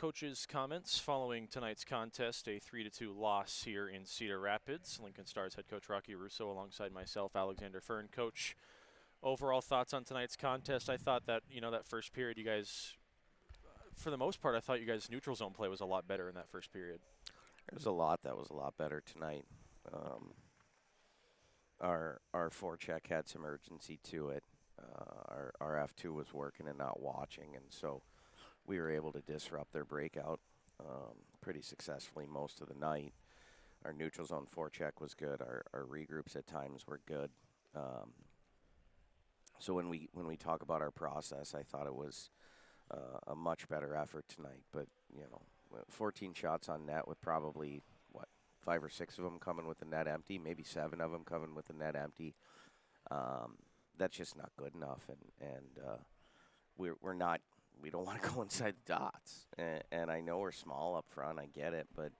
coach's comments following tonight's contest, a 3-2 loss here in Cedar Rapids. Lincoln Stars head coach Rocky Russo alongside myself, Alexander Fern. Coach, overall thoughts on tonight's contest? I thought that, that first period you guys, for the most part, I thought you guys' neutral zone play was a lot better in that first period. There's a lot that was a lot better tonight. Our forecheck had some urgency to it. Our F2 was working and not watching, and so we were able to disrupt their breakout pretty successfully most of the night. Our neutral zone forecheck was good. Our regroups at times were good. So when we talk about our process, I thought it was a much better effort tonight. But 14 shots on net with probably 5 or 6 of them coming with the net empty, maybe 7 of them coming with the net empty. That's just not good enough, and we're not. We don't want to go inside the dots, and I know we're small up front. I get it, but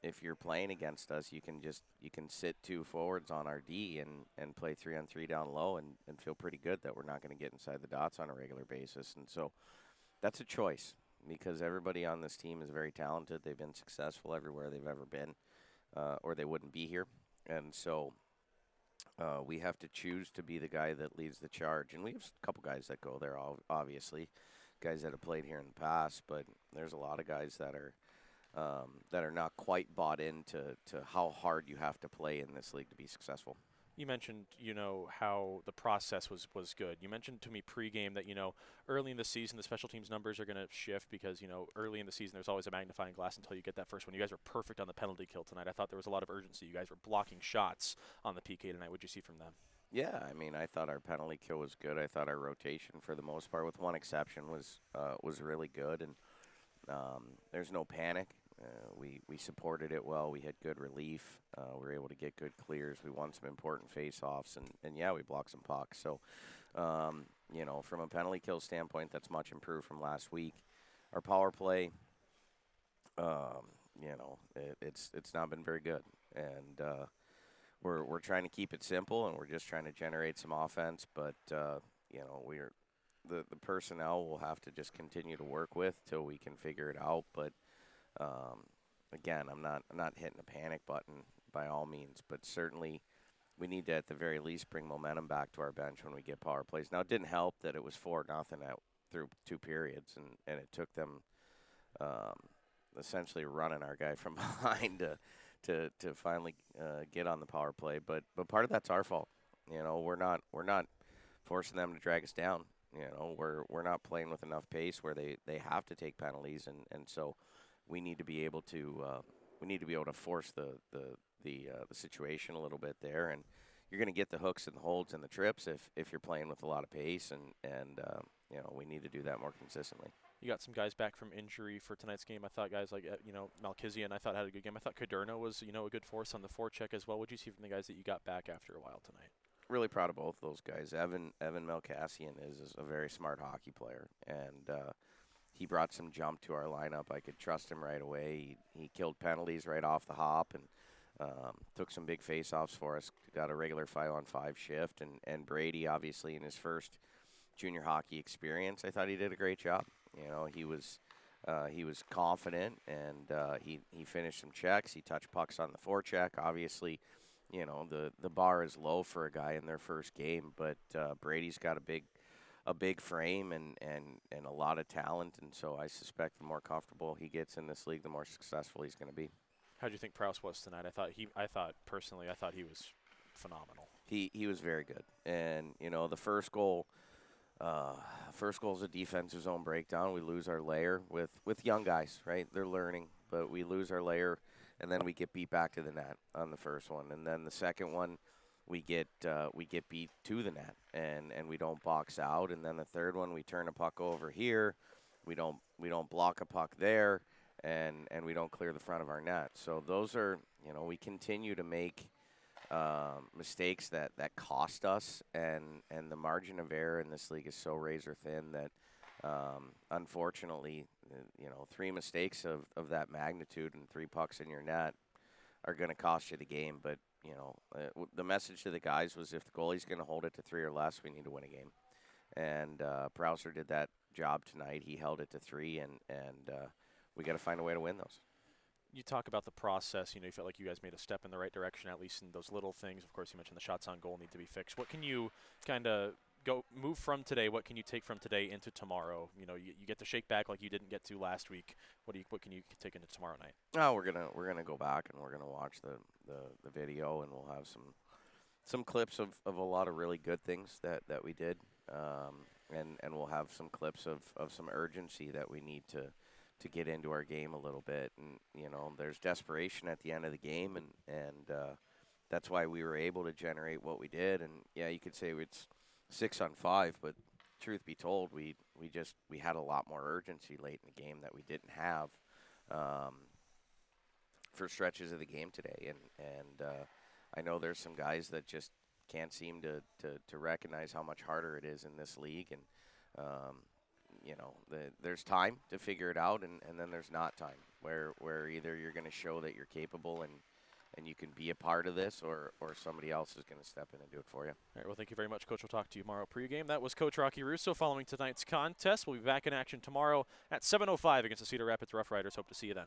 if you're playing against us, you can sit 2 forwards on our D and play 3-on-3 down low and feel pretty good that we're not going to get inside the dots on a regular basis. And so that's a choice because everybody on this team is very talented. They've been successful everywhere they've ever been, or they wouldn't be here. And so we have to choose to be the guy that leads the charge. And we have a couple guys that go there, obviously, guys that have played here in the past. But there's a lot of guys that are not quite bought into how hard you have to play in this league to be successful. You mentioned, how the process was good. You mentioned to me pregame that, early in the season, the special teams numbers are going to shift because, early in the season, there's always a magnifying glass until you get that first one. You guys were perfect on the penalty kill tonight. I thought there was a lot of urgency. You guys were blocking shots on the PK tonight. What did you see from them? Yeah, I mean, I thought our penalty kill was good. I thought our rotation, for the most part, with one exception, was really good. And there's no panic. We supported it well. We had good relief. We were able to get good clears. We won some important face-offs, and yeah, we blocked some pucks. So, from a penalty kill standpoint, that's much improved from last week. Our power play, it's not been very good, and we're trying to keep it simple, and we're just trying to generate some offense. But we're the personnel will have to just continue to work with till we can figure it out. But again, I'm not hitting a panic button by all means, but certainly we need to at the very least bring momentum back to our bench when we get power plays. Now, it didn't help that it was 4-0 through 2 periods, and it took them essentially running our guy from behind to finally get on the power play. But part of that's our fault. We're not forcing them to drag us down. We're not playing with enough pace where they have to take penalties, and so we need to be able to force the situation a little bit there, and you're going to get the hooks and the holds and the trips if you're playing with a lot of pace, and we need to do that more consistently. You got some guys back from injury for tonight's game. I thought guys like, Malkizian, I thought had a good game. I thought Cadurno was, a good force on the forecheck as well. What did you see from the guys that you got back after a while tonight? Really proud of both those guys. Evan Melkassian is a very smart hockey player, and he brought some jump to our lineup. I could trust him right away. He killed penalties right off the hop and took some big face-offs for us. Got a regular 5-on-5 shift, and Brady, obviously, in his first junior hockey experience, I thought he did a great job. He was confident, and he finished some checks. He touched pucks on the forecheck. Obviously, the bar is low for a guy in their first game, but Brady's got a big frame and a lot of talent, and so I suspect the more comfortable he gets in this league, the more successful he's going to be. How do you think Prowse was tonight? I thought personally he was phenomenal. He was very good, and the first goal is a defensive zone breakdown. We lose our layer with young guys, right? They're learning, but we lose our layer, and then we get beat back to the net on the first one, and then the second one, we get beat to the net, and we don't box out, and then the third one, we turn a puck over here, we don't block a puck there, and we don't clear the front of our net. So those are, we continue to make mistakes that cost us, and the margin of error in this league is so razor thin that unfortunately, 3 mistakes of that magnitude and 3 pucks in your net are going to cost you the game. But the message to the guys was if the goalie's going to hold it to 3 or less, we need to win a game. and Prouser did that job tonight. He held it to 3, and we got to find a way to win those. You talk about the process. You felt like you guys made a step in the right direction, at least in those little things. Of course, you mentioned the shots on goal need to be fixed. What can you kind of move from today? What can you take from today into tomorrow? You get to shake back like you didn't get to last week. What can you take into tomorrow night? Oh, we're gonna go back and we're gonna watch the video, and we'll have some clips of a lot of really good things that we did, and we'll have some clips of some urgency that we need to get into our game a little bit. And there's desperation at the end of the game, and that's why we were able to generate what we did. And yeah, you could say it's 6 on 5, but truth be told, we had a lot more urgency late in the game that we didn't have for stretches of the game today. And I know there's some guys that just can't seem to recognize how much harder it is in this league. And there's time to figure it out, and then there's not time where either you're going to show that you're capable and you can be a part of this, or somebody else is going to step in and do it for you. All right, well, thank you very much, Coach. We'll talk to you tomorrow pregame. That was Coach Rocky Russo following tonight's contest. We'll be back in action tomorrow at 7:05 against the Cedar Rapids Rough Riders. Hope to see you then.